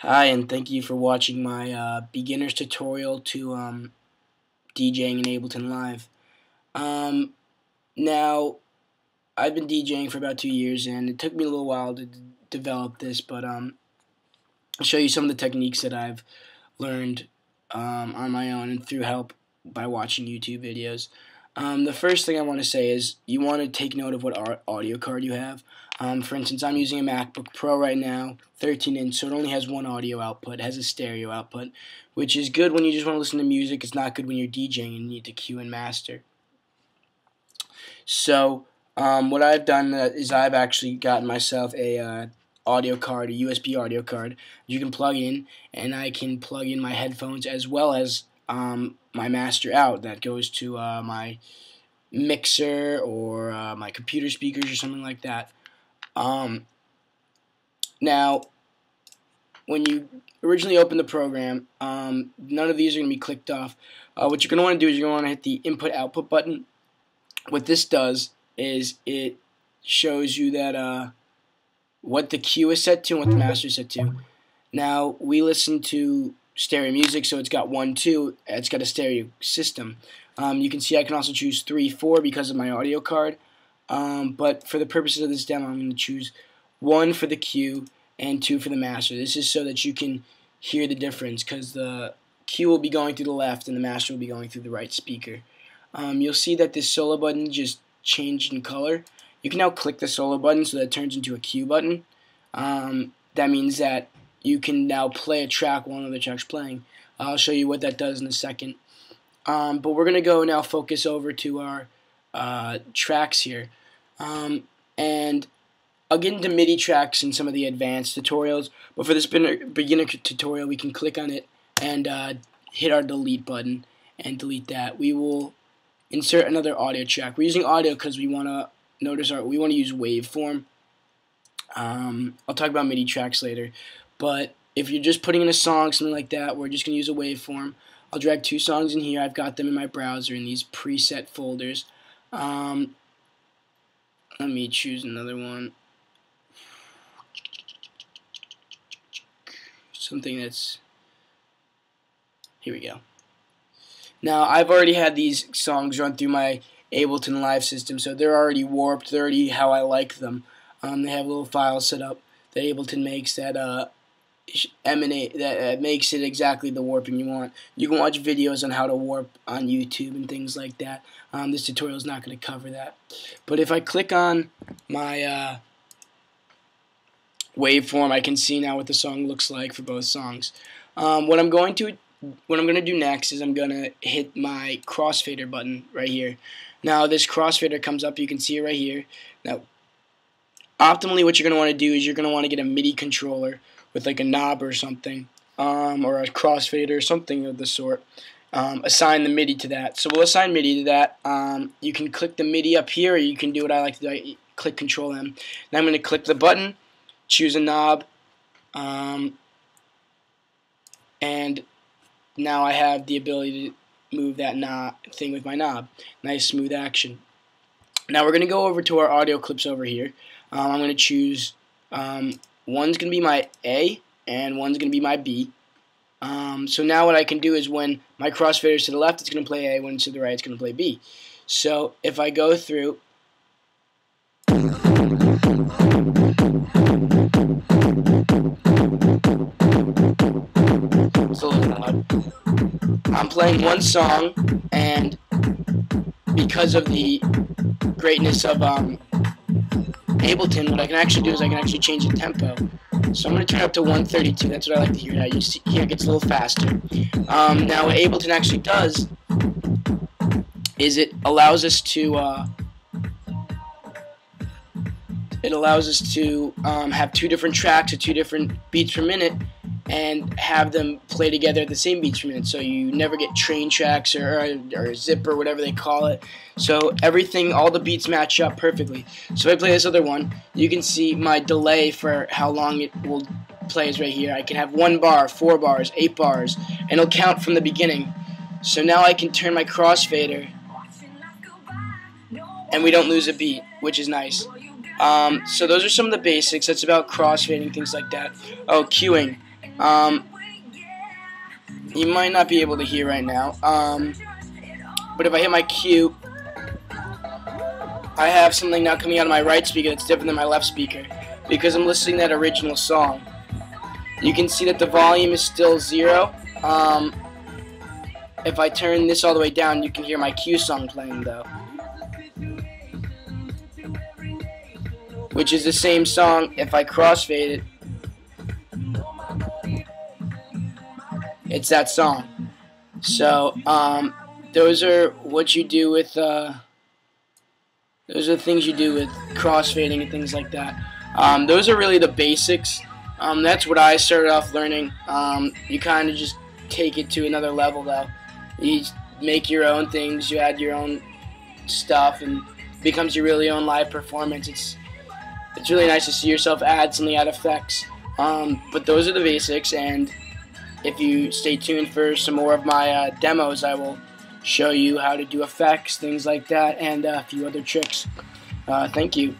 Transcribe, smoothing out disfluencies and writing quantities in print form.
Hi, and thank you for watching my beginner's tutorial to DJing in Ableton Live. Now, I've been DJing for about 2 years, and it took me a little while to develop this, but I'll show you some of the techniques that I've learned on my own and through help by watching YouTube videos. The first thing I want to say is you want to take note of what audio card you have. For instance, I'm using a MacBook Pro right now, 13-inch, so it only has one audio output. It has a stereo output, which is good when you just want to listen to music. It's not good when you're DJing and you need to cue and master. So what I've done is I've actually gotten myself a audio card, a USB audio card you can plug in, and I can plug in my headphones as well as my master out that goes to my mixer or my computer speakers or something like that. Now, when you originally open the program, none of these are going to be clicked off. What you're going to want to do is you're going to want to hit the input-output button. What this does is it shows you that what the cue is set to and what the master is set to. Now, we listen to stereo music, so it's got 1, 2. It's got a stereo system. You can see I can also choose 3, 4 because of my audio card. But for the purposes of this demo, I'm going to choose 1 for the cue and 2 for the master. This is so that you can hear the difference, because the cue will be going through the left and the master will be going through the right speaker. You'll see that this solo button just changed in color. You can now click the solo button so that it turns into a cue button. That means that you can now play a track while another track's playing. I'll show you what that does in a second. But we're going to go now focus over to our tracks here. And I'll get into MIDI tracks in some of the advanced tutorials, but for this beginner tutorial, we can click on it and hit our delete button and delete that. We will insert another audio track. We're using audio because we want to use waveform. I'll talk about MIDI tracks later, but if you're just putting in a song, something like that, we're just going to use a waveform. I'll drag 2 songs in here. I've got them in my browser in these preset folders. Let me choose another one. Something that's... Here we go. Now, I've already had these songs run through my Ableton Live system, so they're already warped. They're already how I like them. They have little files set up that Ableton makes that makes it exactly the warping you want. You can watch videos on how to warp on YouTube and things like that. This tutorial is not going to cover that. But if I click on my waveform, I can see now what the song looks like for both songs. What I'm going to do next is I'm going to hit my crossfader button right here. Now this crossfader comes up. You can see it right here. Now, optimally, what you're going to want to do is you're going to want to get a MIDI controller with like a knob or something, or a crossfader or something of the sort. Assign the MIDI to that. So we'll assign MIDI to that. You can click the MIDI up here, or you can do what I like to do. Click Control M. Now I'm going to click the button, choose a knob, and now I have the ability to move that thing with my knob. Nice smooth action. Now we're going to go over to our audio clips over here. I'm going to choose, one's going to be my A and one's going to be my B. So now what I can do is when my crossfader is to the left, it's going to play A. When it's to the right, it's going to play B. So if I go through, it's a little loud. I'm playing one song, and because of the greatness of Ableton, what I can actually do is I can actually change the tempo. So I'm going to turn it up to 132. That's what I like to hear. Now you see here it gets a little faster. Now what Ableton actually does is it allows us to have 2 different tracks at 2 different beats per minute and have them play together at the same beats per minute, so you never get train tracks or zip or whatever they call it. So everything, all the beats match up perfectly. So if I play this other one, you can see my delay for how long it will play is right here. I can have 1 bar, 4 bars, 8 bars, and it'll count from the beginning. So now I can turn my crossfader, and we don't lose a beat, which is nice. So those are some of the basics. That's about crossfading, things like that. Oh, queuing. You might not be able to hear right now, but if I hit my cue, I have something now coming out of my right speaker that's different than my left speaker because I'm listening to that original song. You can see that the volume is still 0. If I turn this all the way down, you can hear my cue song playing though, which is the same song. If I crossfade it, it's that song. So those are what you do with those are the things you do with crossfading and things like that. Those are really the basics. That's what I started off learning. You kind of just take it to another level though. You make your own things, you add your own stuff, and it becomes your really own live performance. It's really nice to see yourself add something, add effects. But those are the basics, and if you stay tuned for some more of my demos, I will show you how to do effects, things like that, and a few other tricks. Thank you.